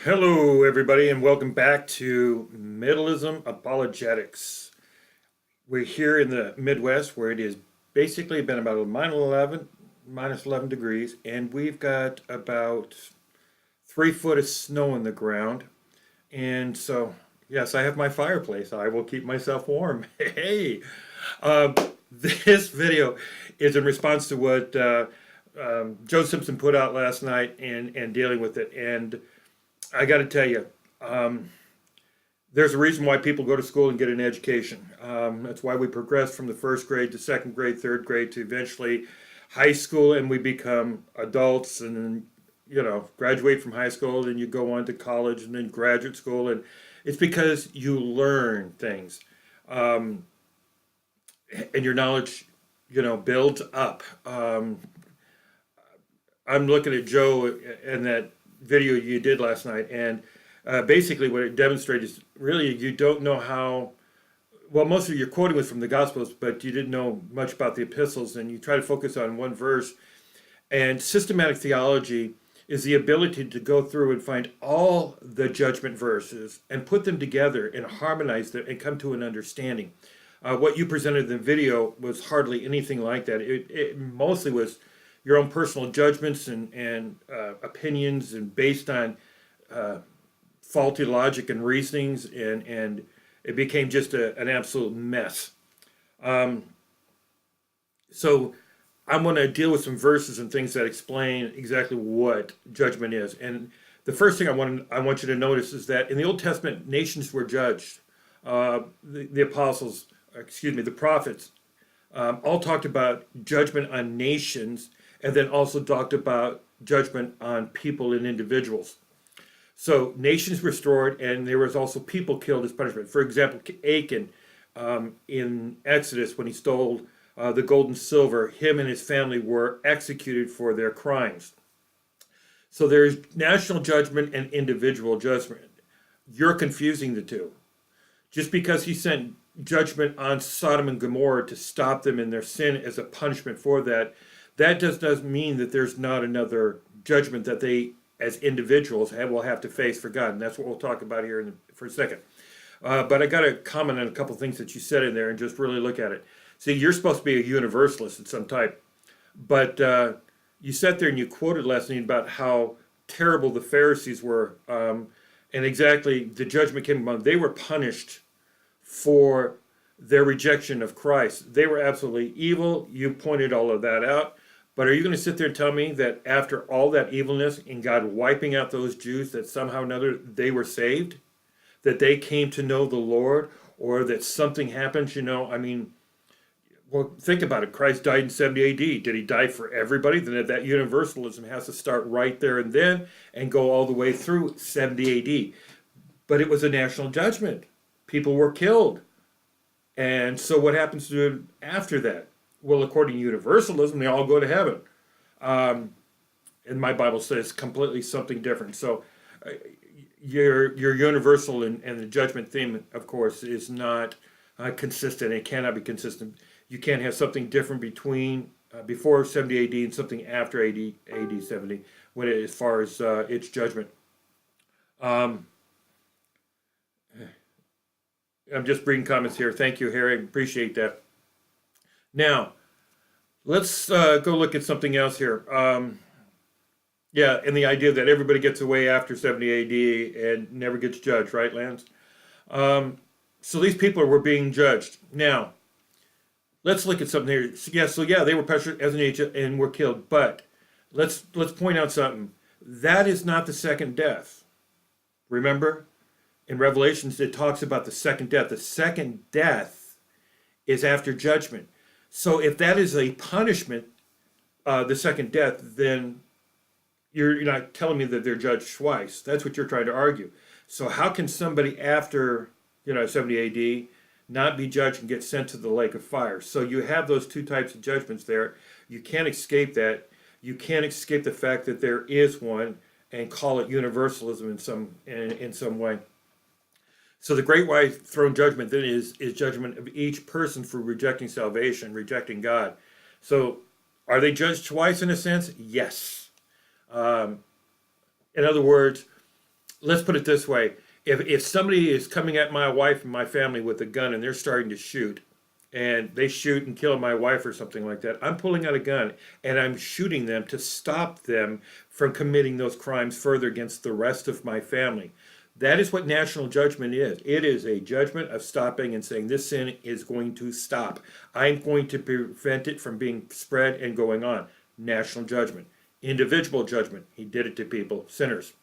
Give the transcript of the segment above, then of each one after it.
Hello, everybody, and welcome back to Middleism Apologetics. We're here in the Midwest where it is basically been about a minus 11 degrees, and we've got about 3 foot of snow on the ground. And so, yes, I have my fireplace. I will keep myself warm. Hey, uh, this video is in response to what Joe Simpson put out last night and dealing with it. And I got to tell you, there's a reason why people go to school and get an education. That's why we progress from the first grade to second grade, third grade to eventually high school, and we become adults and then, graduate from high school, and you go on to college and then graduate school. And it's because you learn things, and your knowledge, builds up. I'm looking at Joe and that video you did last night, and basically what it demonstrated is really you don't know how well. Most of your quoting was from the Gospels, but you didn't know much about the epistles, and you try to focus on one verse. And systematic theology is the ability to go through and find all the judgment verses and put them together and harmonize them and come to an understanding. What you presented in the video was hardly anything like that. It mostly was your own personal judgments and opinions, and based on faulty logic and reasonings, and it became just an absolute mess. So I'm going to deal with some verses and things that explain exactly what judgment is. And the first thing I want you to notice is that in the Old Testament, nations were judged. The apostles, the prophets, all talked about judgment on nations, and then also talked about judgment on people and individuals. So nations restored, and there was also people killed as punishment. For example, Achan in Exodus, when he stole the gold and silver, him and his family were executed for their crimes. So there's national judgment and individual judgment. You're confusing the two. Just because he sent judgment on Sodom and Gomorrah to stop them in their sin as a punishment for that, that just doesn't mean that there's not another judgment that they, as individuals, will have to face for God. And that's what we'll talk about here for a second. But I got to comment on a couple things that you said in there and just really look at it. See, you're supposed to be a universalist of some type. But you sat there and you quoted last night about how terrible the Pharisees were. And exactly the judgment came upon them. They were punished for their rejection of Christ. They were absolutely evil. You pointed all of that out. But are you going to sit there and tell me that after all that evilness and God wiping out those Jews, that somehow or another they were saved? That they came to know the Lord? Or that something happened, well, think about it. Christ died in 70 AD. Did he die for everybody? Then that universalism has to start right there and then and go all the way through 70 AD. But it was a national judgment. People were killed. And so what happens to them after that? Well, according to universalism, they all go to heaven. And my Bible says completely something different. So your universal and the judgment theme, of course, is not consistent. It cannot be consistent. You can't have something different between before 70 AD and something after AD 70 as far as its judgment. I'm just reading comments here. Thank you, Harry. Appreciate that. Now, let's go look at something else here. And the idea that everybody gets away after 70 AD and never gets judged, right, Lance? So these people were being judged. Now, let's look at something here. They were pressured as an agent and were killed. But let's point out something. That is not the second death. Remember? In Revelations, it talks about the second death. The second death is after judgment. So if that is a punishment, the second death, then you're not telling me that they're judged twice. That's what you're trying to argue. So how can somebody after 70 AD not be judged and get sent to the lake of fire? So you have those two types of judgments there. You can't escape that. You can't escape the fact that there is one and call it universalism in some way. So the great white throne judgment then is judgment of each person for rejecting salvation, rejecting God. So are they judged twice in a sense? Yes. In other words, let's put it this way. If somebody is coming at my wife and my family with a gun and they're starting to shoot, and they shoot and kill my wife or something like that, I'm pulling out a gun and I'm shooting them to stop them from committing those crimes further against the rest of my family. That is what national judgment is. It is a judgment of stopping and saying this sin is going to stop. I'm going to prevent it from being spread and going on. National judgment. Individual judgment. He did it to people, sinners.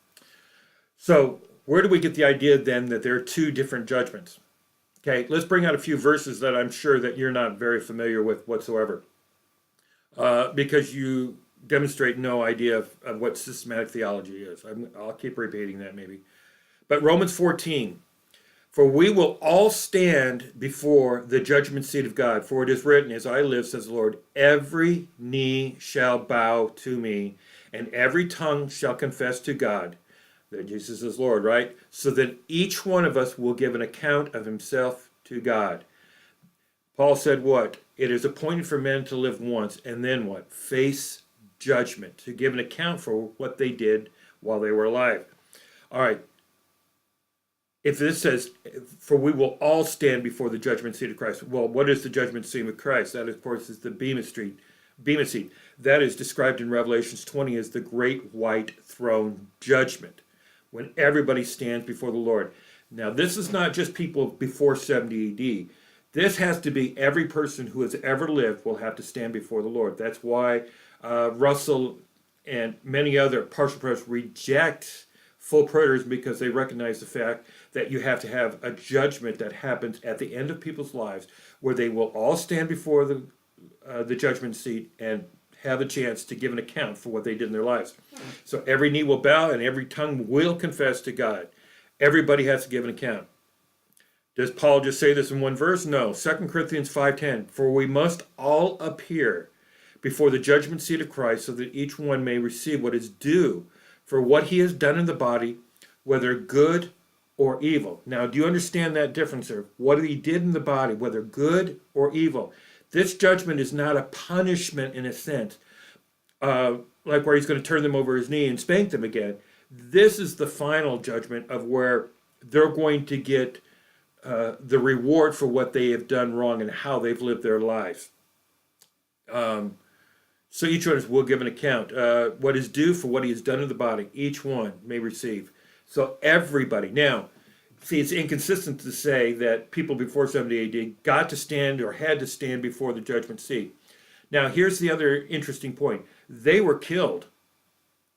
So where do we get the idea then that there are two different judgments? Okay, let's bring out a few verses that I'm sure that you're not very familiar with whatsoever, because you demonstrate no idea of what systematic theology is. I'll keep repeating that maybe. But Romans 14, for we will all stand before the judgment seat of God. For it is written, as I live, says the Lord, every knee shall bow to me, and every tongue shall confess to God that Jesus is Lord, right? So that each one of us will give an account of himself to God. Paul said what? It is appointed for men to live once, and then what? Face judgment, to give an account for what they did while they were alive. All right. If this says, for we will all stand before the judgment seat of Christ. Well, what is the judgment seat of Christ? That, of course, is the Bema seat. That is described in Revelations 20 as the great white throne judgment, when everybody stands before the Lord. Now, this is not just people before 70 AD. This has to be every person who has ever lived will have to stand before the Lord. That's why Russell and many other partial preterists reject full preterism, because they recognize the fact that you have to have a judgment that happens at the end of people's lives, where they will all stand before the judgment seat and have a chance to give an account for what they did in their lives. So every knee will bow and every tongue will confess to God. Everybody has to give an account. Does Paul just say this in one verse? No. 2 Corinthians 5:10, for we must all appear before the judgment seat of Christ, so that each one may receive what is due for what he has done in the body, whether good or evil. Now, do you understand that difference there? What he did in the body, whether good or evil. This judgment is not a punishment in a sense, like where he's going to turn them over his knee and spank them again. This is the final judgment of where they're going to get the reward for what they have done wrong and how they've lived their lives. So each one will give an account. What is due for what he has done in the body, each one may receive. So everybody. Now, see, it's inconsistent to say that people before 70 AD got to stand or had to stand before the judgment seat. Now, here's the other interesting point. They were killed.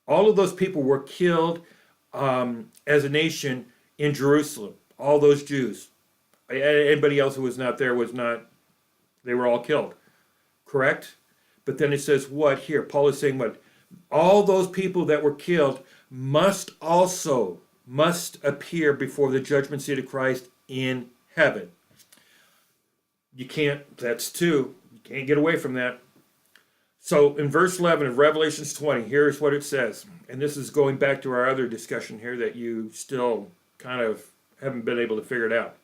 All of those people were killed as a nation in Jerusalem. All those Jews. Anybody else who was not there was not, they were all killed. Correct? But then it says what here? Paul is saying what? All those people that were killed must appear before the judgment seat of Christ in heaven. You can't, that's two. You can't get away from that. So in verse 11 of Revelations 20, here's what it says. And this is going back to our other discussion here that you still kind of haven't been able to figure it out.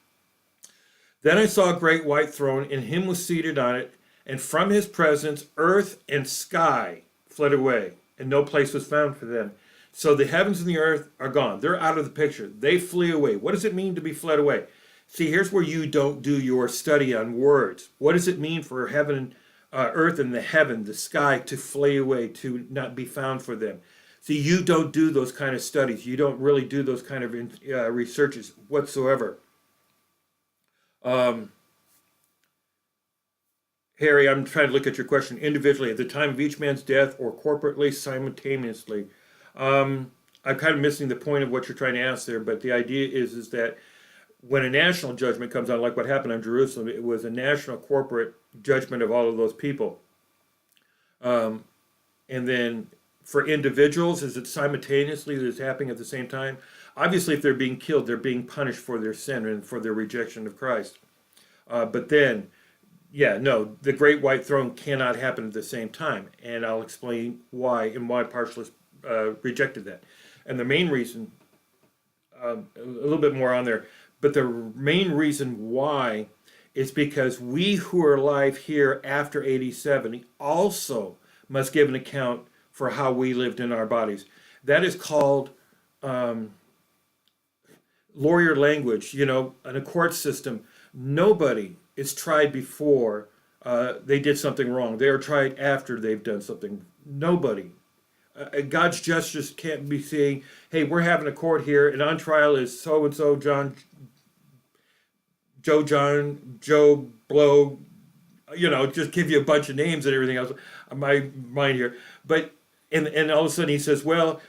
Then I saw a great white throne, and him was seated on it, and from his presence earth and sky fled away, and no place was found for them. So the heavens and the earth are gone. They're out of the picture. They flee away. What does it mean to be fled away? See, here's where you don't do your study on words. What does it mean for heaven, earth and the heaven, the sky, to flee away, to not be found for them? See, you don't do those kind of studies. You don't really do those kind of researches whatsoever. Harry, I'm trying to look at your question individually, at the time of each man's death or corporately, simultaneously. I'm kind of missing the point of what you're trying to ask there, but the idea is that when a national judgment comes on, like what happened in Jerusalem, it was a national corporate judgment of all of those people. And then for individuals, is it simultaneously that it's happening at the same time? Obviously, if they're being killed, they're being punished for their sin and for their rejection of Christ. But then, yeah, no, the great white throne cannot happen at the same time. And I'll explain why and why partialists rejected that. And the main reason, a little bit more on there, but the main reason why is because we who are alive here after 80-70 also must give an account for how we lived in our bodies. That is called lawyer language, in a court system, nobody is tried before they did something wrong. They are tried after they've done something. Nobody. God's justice can't be saying, hey, we're having a court here, and on trial is so and so, Joe Blow, just give you a bunch of names and everything else. My mind here. But, and all of a sudden he says, well,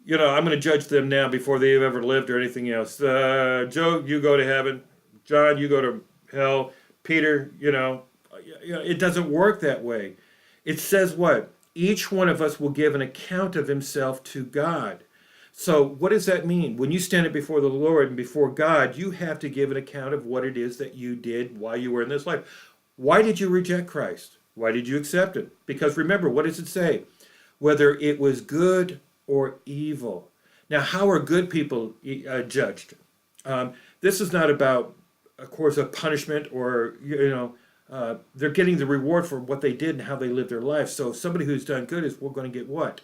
I'm going to judge them now before they've ever lived or anything else. Joe, you go to heaven. John, you go to hell. Peter, it doesn't work that way. It says what? Each one of us will give an account of himself to God. So what does that mean? When you stand up before the Lord and before God, you have to give an account of what it is that you did while you were in this life. Why did you reject Christ? Why did you accept it? Because remember, what does it say? Whether it was good or evil. Now, how are good people judged? This is not about, of course, a punishment or, they're getting the reward for what they did and how they lived their life. So somebody who's done good is going to get what?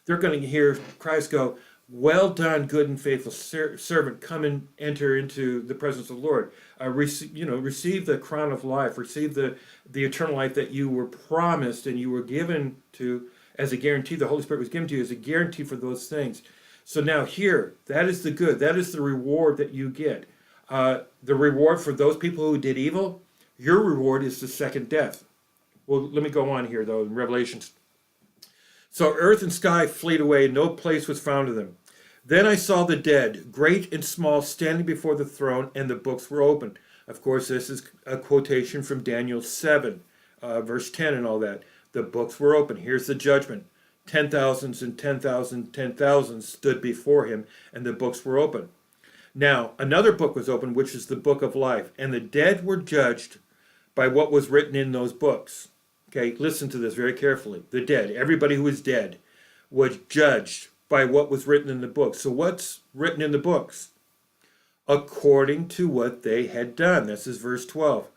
They're going to hear Christ go, well done, good and faithful servant, come and enter into the presence of the Lord. Receive the crown of life, receive the eternal life that you were promised and you were given to as a guarantee. The Holy Spirit was given to you as a guarantee for those things. So now here, that is the good. That is the reward that you get. The reward for those people who did evil, your reward is the second death. Well, let me go on here, though, in Revelations. So earth and sky fleed away, no place was found of them. Then I saw the dead, great and small, standing before the throne, and the books were opened. Of course, this is a quotation from Daniel 7, verse 10 and all that. The books were open. Here's the judgment. 10,000s and 10,000 stood before him, and the books were open. Now, another book was opened, which is the book of life, and the dead were judged by what was written in those books. Okay, listen to this very carefully. The dead, everybody who was dead, was judged by what was written in the books. So what's written in the books? According to what they had done. This is verse 12.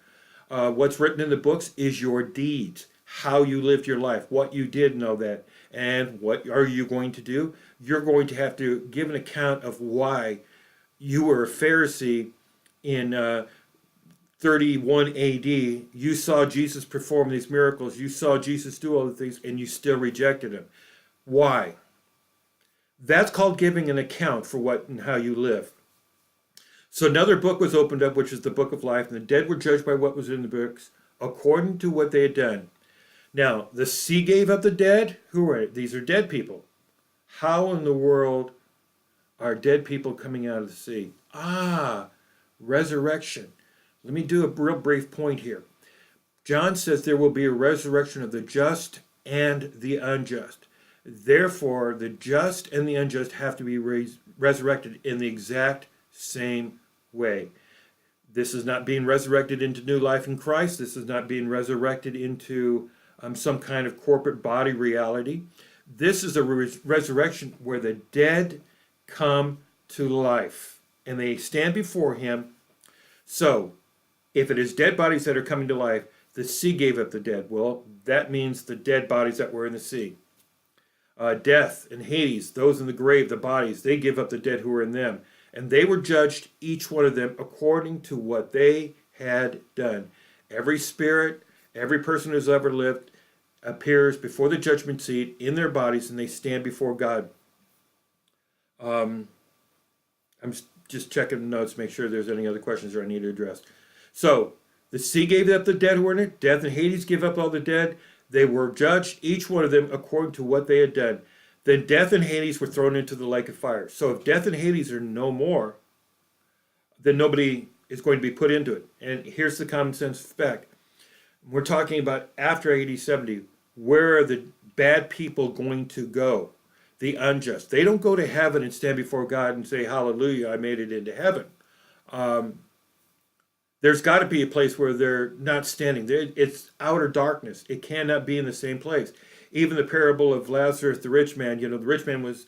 What's written in the books is your deeds, how you lived your life, what you did, know that. And what are you going to do? You're going to have to give an account of why you were a Pharisee in 31 AD. You saw Jesus perform these miracles. You saw Jesus do all the things, and you still rejected him. Why? That's called giving an account for what and how you live. So another book was opened up, which is the book of life, and the dead were judged by what was in the books, according to what they had done. Now, the sea gave up the dead. Who are it? These are dead people. How in the world are dead people coming out of the sea? Resurrection. Let me do a real brief point here. John says there will be a resurrection of the just and the unjust. Therefore, the just and the unjust have to be resurrected in the exact same way. This is not being resurrected into new life in Christ. This is not being resurrected into some kind of corporate body reality. This is a resurrection where the dead come to life and they stand before him. So, if it is dead bodies that are coming to life, the sea gave up the dead. Well, that means the dead bodies that were in the sea. Death and Hades, those in the grave, the bodies, they give up the dead who were in them. And they were judged, each one of them, according to what they had done. Every spirit, every person who's ever lived, appears before the judgment seat in their bodies, and they stand before God. I'm just checking the notes, make sure there's any other questions that I need to address. So, the sea gave up the dead who were in it. Death and Hades gave up all the dead. They were judged, each one of them, according to what they had done. Then death and Hades were thrown into the lake of fire. So if death and Hades are no more, then nobody is going to be put into it. And here's the common sense fact. We're talking about after AD 70. Where are the bad people going to go? The unjust. They don't go to heaven and stand before God and say, hallelujah, I made it into heaven. There's got to be a place where they're not standing. It's outer darkness. It cannot be in the same place. Even the parable of Lazarus, the rich man, the rich man was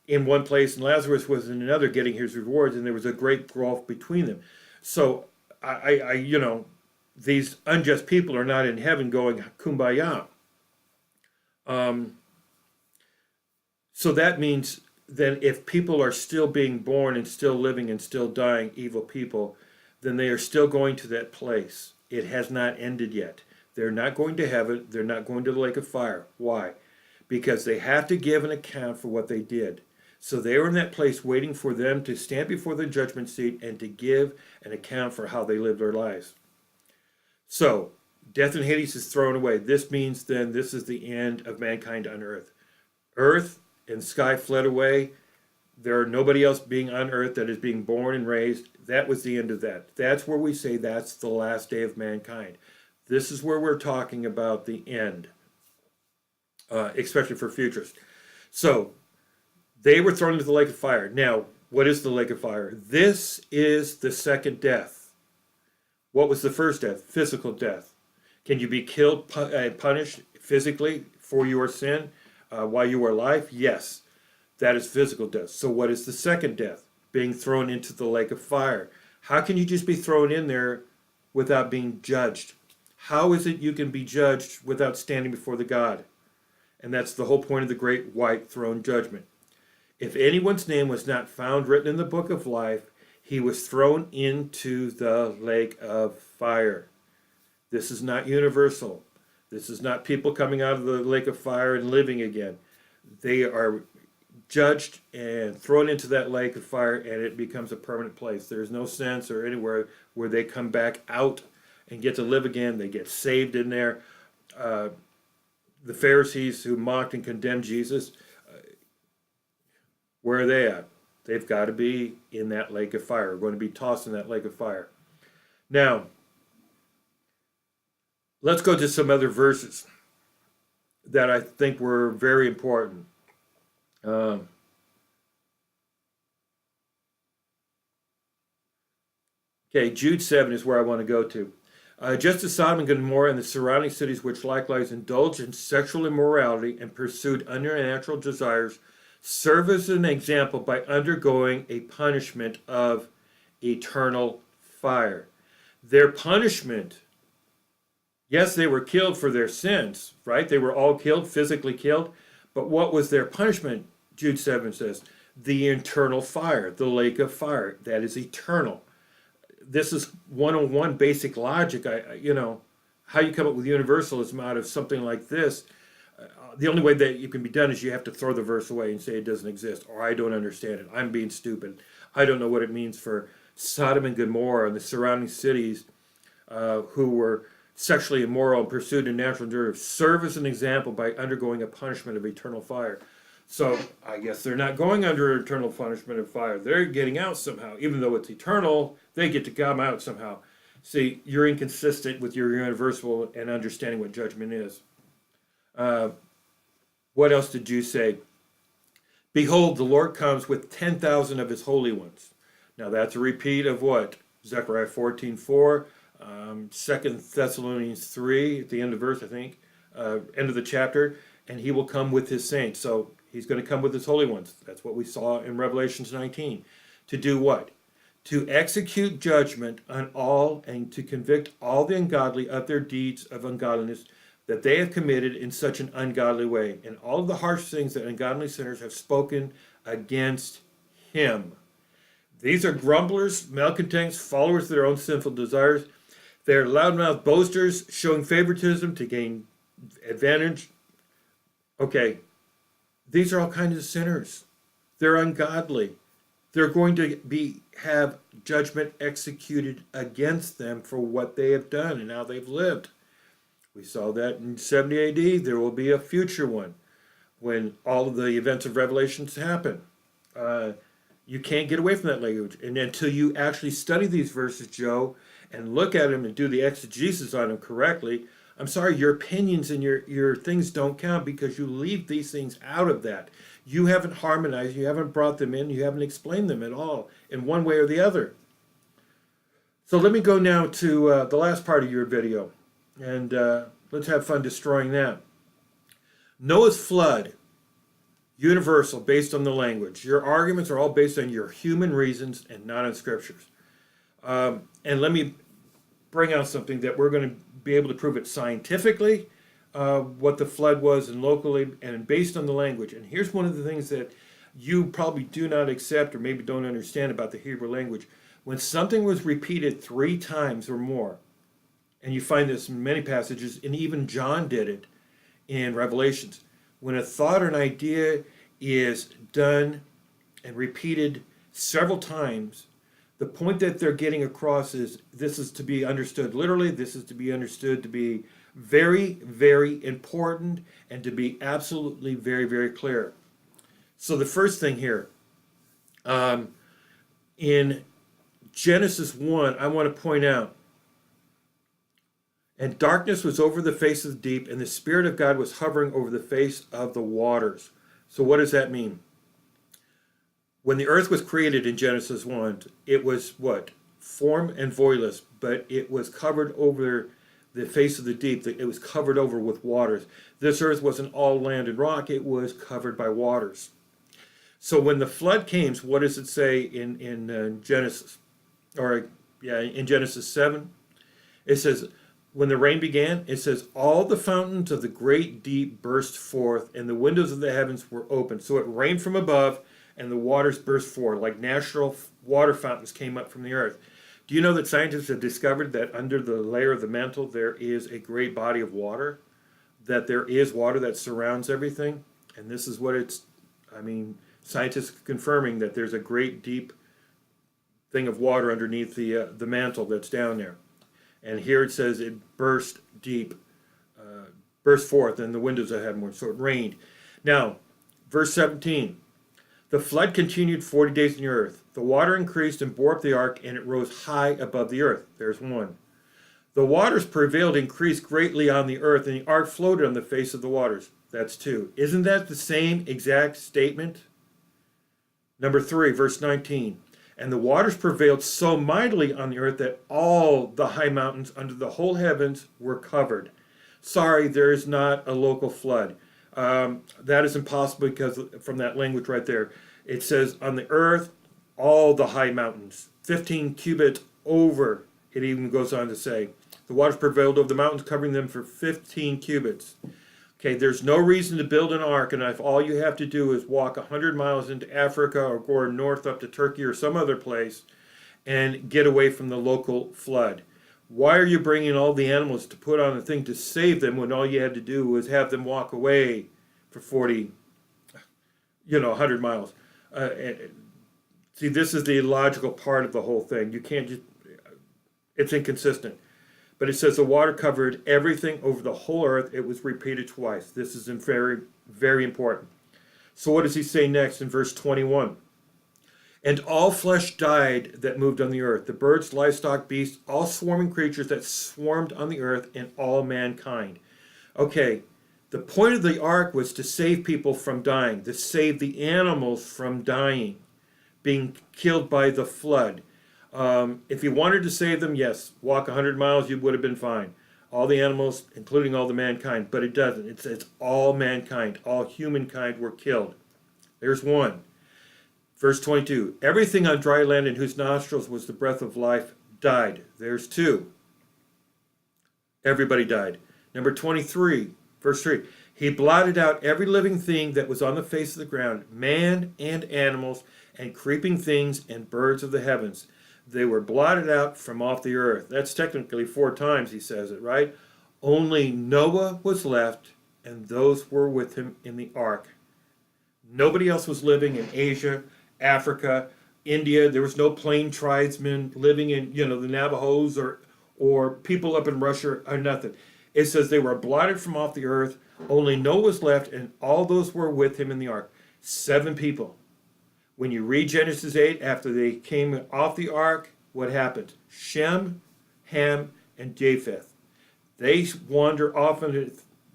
in one place and Lazarus was in another getting his rewards, and there was a great gulf between them. So, these unjust people are not in heaven going kumbaya. So that means then if people are still being born and still living and still dying, evil people, then they are still going to that place. It has not ended yet. They're not going to heaven. They're not going to the lake of fire. Why? Because they have to give an account for what they did. So they are in that place waiting for them to stand before the judgment seat and to give an account for how they lived their lives. So, death and Hades is thrown away. This means then this is the end of mankind on earth. Earth and sky fled away. There are nobody else being on earth that is being born and raised. That was the end of that. That's where we say that's the last day of mankind. This is where we're talking about the end, especially for futurists. So, they were thrown into the lake of fire. Now, what is the lake of fire? This is the second death. What was the first death? Physical death. Can you be killed, punished physically for your sin while you were alive? Yes, that is physical death. So what is the second death? Being thrown into the lake of fire. How can you just be thrown in there without being judged? How is it you can be judged without standing before the God? And that's the whole point of the great white throne judgment. If anyone's name was not found written in the book of life, he was thrown into the lake of fire. This is not universal. This is not people coming out of the lake of fire and living again. They are judged and thrown into that lake of fire, and it becomes a permanent place. There's no sense or anywhere where they come back out and get to live again. They get saved in there. The Pharisees who mocked and condemned Jesus, where are they at? They've got to be in that lake of fire, going to be tossed in that lake of fire. Now, let's go to some other verses that I think were very important. Okay, Jude 7 is where I want to go to. Just as Sodom and Gomorrah and the surrounding cities, which likewise indulged in sexual immorality and pursued unnatural desires, serve as an example by undergoing a punishment of eternal fire. Their punishment, yes, they were killed for their sins, right? They were all killed, physically killed. But what was their punishment? Jude 7 says, the eternal fire, the lake of fire. That is eternal. This is 101 basic logic. How you come up with universalism out of something like this, the only way that you can be done is you have to throw the verse away and say it doesn't exist, or I don't understand it. I'm being stupid. I don't know what it means for Sodom and Gomorrah and the surrounding cities who were sexually immoral and pursued unnatural desires, serve as an example by undergoing a punishment of eternal fire. So I guess they're not going under eternal punishment of fire. They're getting out somehow. Even though it's eternal, they get to come out somehow. See, you're inconsistent with your universal and understanding what judgment is. What else did you say? Behold, the Lord comes with 10,000 of his holy ones. Now that's a repeat of what? Zechariah 14:4, 2 Thessalonians 3, at the end of the verse, I think, end of the chapter, and he will come with his saints. So he's going to come with his holy ones. That's what we saw in Revelation 19. To do what? To execute judgment on all and to convict all the ungodly of their deeds of ungodliness that they have committed in such an ungodly way, and all of the harsh things that ungodly sinners have spoken against him. These are grumblers, malcontents, followers of their own sinful desires. They are loudmouth boasters, showing favoritism to gain advantage. Okay, these are all kinds of sinners. They're ungodly. They're going to have judgment executed against them for what they have done and how they've lived. We saw that in 70 AD. There will be a future one when all of the events of Revelations happen. You can't get away from that language. And until you actually study these verses, Joe, and look at them and do the exegesis on them correctly, I'm sorry, your opinions and your things don't count because you leave these things out of that. You haven't harmonized, you haven't brought them in, you haven't explained them at all in one way or the other. So let me go now to the last part of your video. And let's have fun destroying that. Noah's flood, universal, based on the language. Your arguments are all based on your human reasons and not on scriptures. And let me bring out something that we're going to be able to prove it scientifically, what the flood was, and locally, and based on the language. And here's one of the things that you probably do not accept or maybe don't understand about the Hebrew language. When something was repeated 3 times or more, and you find this in many passages, and even John did it in Revelations, when a thought or an idea is done and repeated several times, the point that they're getting across is this is to be understood literally, this is to be understood to be very, very important, and to be absolutely very, very clear. So the first thing here, in Genesis 1, I want to point out, and darkness was over the face of the deep, and the Spirit of God was hovering over the face of the waters. So what does that mean? When the earth was created in Genesis 1, it was what? Form and voidless, but it was covered over the face of the deep. It was covered over with waters. This earth wasn't all land and rock, it was covered by waters. So when the flood came, what does it say in Genesis? In Genesis 7, it says, when the rain began, it says, all the fountains of the great deep burst forth, and the windows of the heavens were opened. So it rained from above, and the waters burst forth, like natural water fountains came up from the earth. Do you know that scientists have discovered that under the layer of the mantle there is a great body of water? That there is water that surrounds everything? And this is what scientists are confirming that there's a great deep thing of water underneath the mantle that's down there. And here it says it burst forth, and the windows that had more. So it rained. Now, verse 17. The flood continued 40 days in the earth. The water increased and bore up the ark, and it rose high above the earth. There's 1. The waters prevailed, increased greatly on the earth, and the ark floated on the face of the waters. That's 2. Isn't that the same exact statement? Number 3, verse 19. And the waters prevailed so mightily on the earth that all the high mountains under the whole heavens were covered. Sorry, there is not a local flood. That is impossible because from that language right there, it says on the earth, all the high mountains, 15 cubits over, it even goes on to say. The waters prevailed over the mountains, covering them for 15 cubits. Okay, there's no reason to build an ark, and if all you have to do is walk 100 miles into Africa or go north up to Turkey or some other place and get away from the local flood. Why are you bringing all the animals to put on a thing to save them when all you had to do was have them walk away for 100 miles? See, this is the illogical part of the whole thing. You can't just, it's inconsistent. But it says the water covered everything over the whole earth. It was repeated twice. This is very, very important. So what does he say next in verse 21? And all flesh died that moved on the earth, the birds, livestock, beasts, all swarming creatures that swarmed on the earth, and all mankind. Okay, the point of the ark was to save people from dying, to save the animals from dying, being killed by the flood. If you wanted to save them, yes, walk 100 miles, you would have been fine. All the animals, including all the mankind, but it doesn't. It says all mankind, all humankind were killed. There's 1. Verse 22, everything on dry land in whose nostrils was the breath of life died. There's 2. Everybody died. Number 23, verse 3, he blotted out every living thing that was on the face of the ground, man and animals and creeping things and birds of the heavens. They were blotted out from off the earth. That's technically 4 times he says it, right? Only Noah was left, and those were with him in the ark. Nobody else was living in Asia, Africa, India. There was no plain tribesmen living in, the Navajos or people up in Russia or nothing. It says they were blotted from off the earth. Only Noah was left, and all those were with him in the ark. 7 people. When you read Genesis 8, after they came off the ark, what happened? Shem, Ham, and Japheth. They wander off into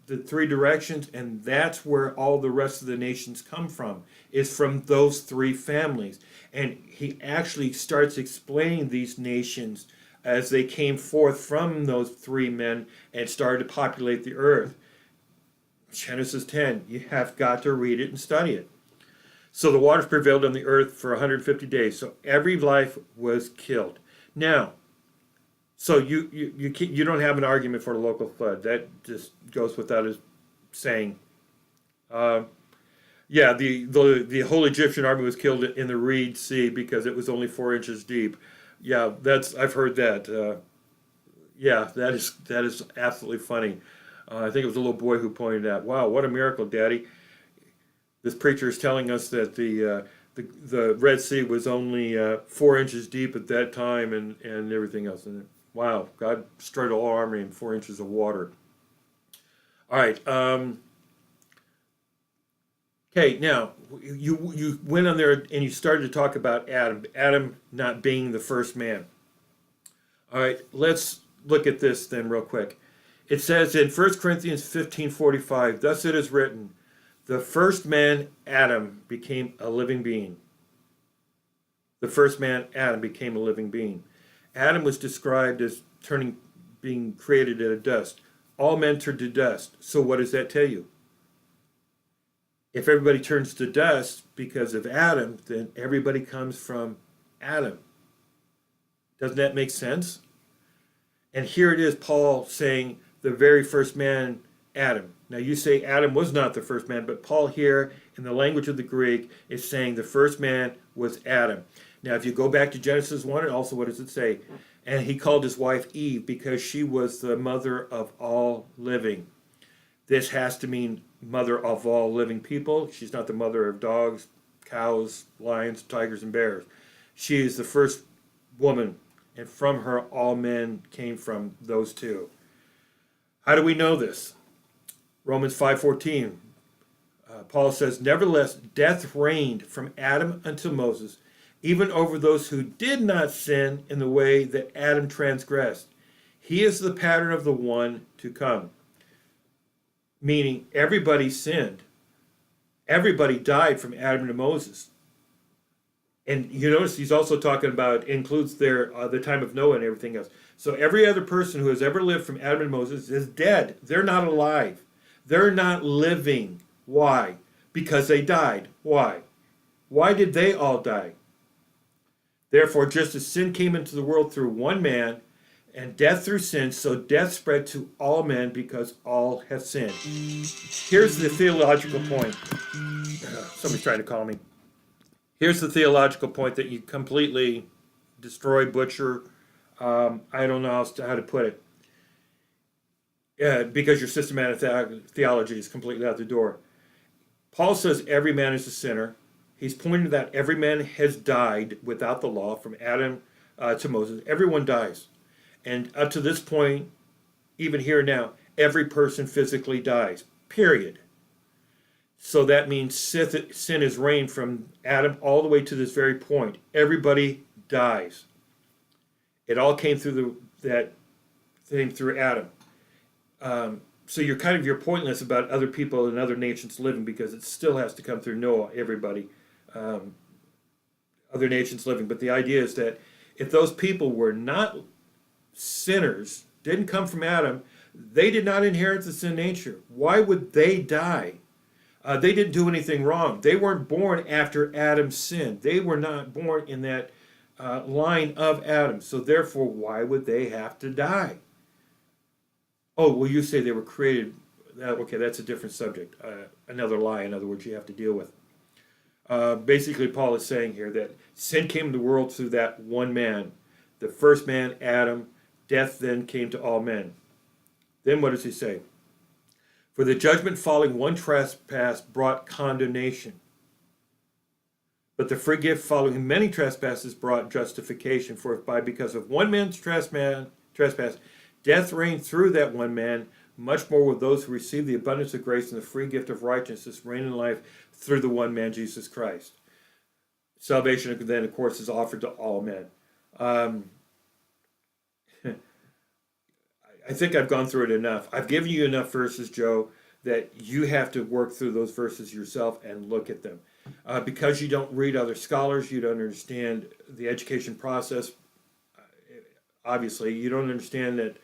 the 3 directions, and that's where all the rest of the nations come from, is from those 3 families. And he actually starts explaining these nations as they came forth from those 3 men and started to populate the earth. Genesis 10, you have got to read it and study it. So the waters prevailed on the earth for 150 days. So every life was killed. Now, so you don't have an argument for a local flood. That just goes without saying. Yeah, the whole Egyptian army was killed in the Reed Sea because it was only 4 inches deep. Yeah, that's I've heard that. Yeah, that is absolutely funny. I think it was a little boy who pointed out, "Wow, what a miracle, Daddy! This preacher is telling us that the Red Sea was only 4 inches deep at that time, and everything else." And wow, God destroyed a whole army in 4 inches of water. All right. Okay, now you went on there and you started to talk about Adam. Adam not being the first man. All right, let's look at this then real quick. It says in 1 Corinthians 15:45, "Thus it is written, the first man, Adam, became a living being." The first man, Adam, became a living being. Adam was described as being created out of dust. All men turned to dust. So what does that tell you? If everybody turns to dust because of Adam, then everybody comes from Adam. Doesn't that make sense? And here it is, Paul saying the very first man, Adam. Now you say Adam was not the first man, but Paul here, in the language of the Greek, is saying the first man was Adam. Now if you go back to Genesis 1, and also what does it say? And he called his wife Eve because she was the mother of all living. This has to mean mother of all living people. She's not the mother of dogs, cows, lions, tigers, and bears. She is the first woman, and from her all men came from those two. How do we know this? Romans 5:14. Paul says, "Nevertheless, death reigned from Adam until Moses, even over those who did not sin in the way that Adam transgressed. He is the pattern of the one to come." Meaning everybody sinned. Everybody died from Adam to Moses. And you notice he's also talking about, includes the time of Noah and everything else. So every other person who has ever lived from Adam to Moses is dead. They're not alive. They're not living. Why? Because they died. Why? Why did they all die? Therefore, just as sin came into the world through one man, and death through sin, so death spread to all men because all have sinned. Here's the theological point. Somebody's trying to call me. Here's the theological point that you completely destroy, butcher. I don't know how to put it. Because your systematic theology is completely out the door. Paul says every man is a sinner. He's pointing that every man has died without the law, from Adam to Moses. Everyone dies. And up to this point, even here now, every person physically dies, period. So that means sin is reigned from Adam all the way to this very point. Everybody dies. It all came through that thing through Adam. So you're pointless about other people and other nations living, because it still has to come through Noah, everybody, other nations living. But the idea is that if those people were not sinners, didn't come from Adam, they did not inherit the sin nature. Why would they die? They didn't do anything wrong. They weren't born after Adam's sin. They were not born in that line of Adam. So therefore, why would they have to die? Oh, well, you say they were created. Okay, that's a different subject. Another lie, in other words, you have to deal with. Basically, Paul is saying here that sin came to the world through that one man, the first man, Adam. Death then came to all men. Then what does he say? For the judgment following one trespass brought condemnation, but the free gift following many trespasses brought justification. For if because of one man's trespass, death reigned through that one man, much more will those who receive the abundance of grace and the free gift of righteousness reign in life through the one man, Jesus Christ. Salvation then, of course, is offered to all men. I think I've gone through it enough. I've given you enough verses, Joe, that you have to work through those verses yourself and look at them. Because you don't read other scholars, you don't understand the education process. Obviously, you don't understand that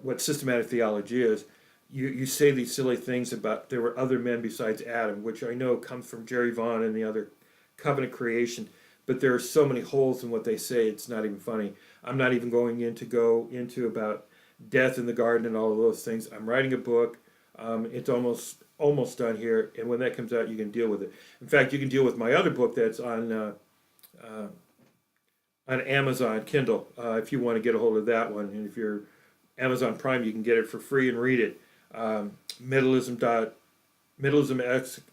what systematic theology is. You say these silly things about there were other men besides Adam, which I know comes from Jerry Vaughn and the other covenant creation. But there are so many holes in what they say, it's not even funny. I'm not even going into about death in the garden and all of those things. I'm writing a book. It's almost almost done here, and when that comes out, you can deal with it. In fact, you can deal with my other book that's on Amazon Kindle if you want to get a hold of that one. And if you're Amazon Prime, you can get it for free and read it. Middleism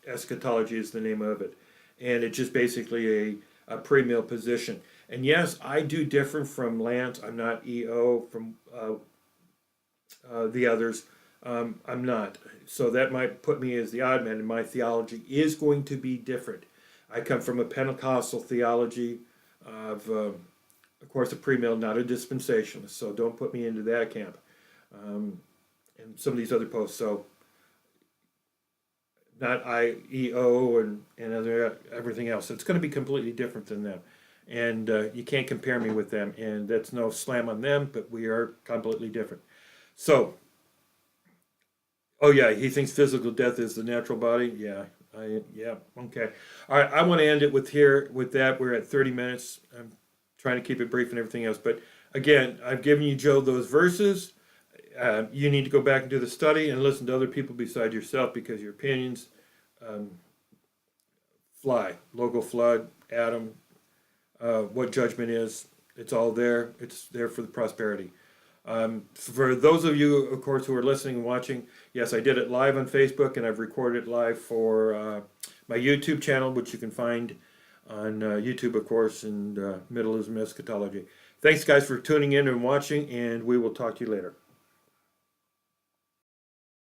Eschatology is the name of it, and it's just basically a premill position. And yes, I do differ from Lance. I'm not EO from the others. I'm not. So that might put me as the odd man, and my theology is going to be different. I come from a Pentecostal theology of course, a premill, not a dispensationalist. So don't put me into that camp. And some of these other posts. So not IEO and everything else. It's going to be completely different than them. And you can't compare me with them. And that's no slam on them, but we are completely different. So, oh yeah, he thinks physical death is the natural body. Yeah, okay. All right, I want to end it with that. We're at 30 minutes. I'm trying to keep it brief and everything else. But again, I've given you, Joe, those verses. You need to go back and do the study and listen to other people beside yourself, because your opinions fly. Local flood, Adam, what judgment is, it's all there. It's there for the prosperity. For those of you, of course, who are listening and watching, yes, I did it live on Facebook, and I've recorded it live for my YouTube channel, which you can find on YouTube, of course, and Middleism Eschatology. Thanks, guys, for tuning in and watching, and we will talk to you later.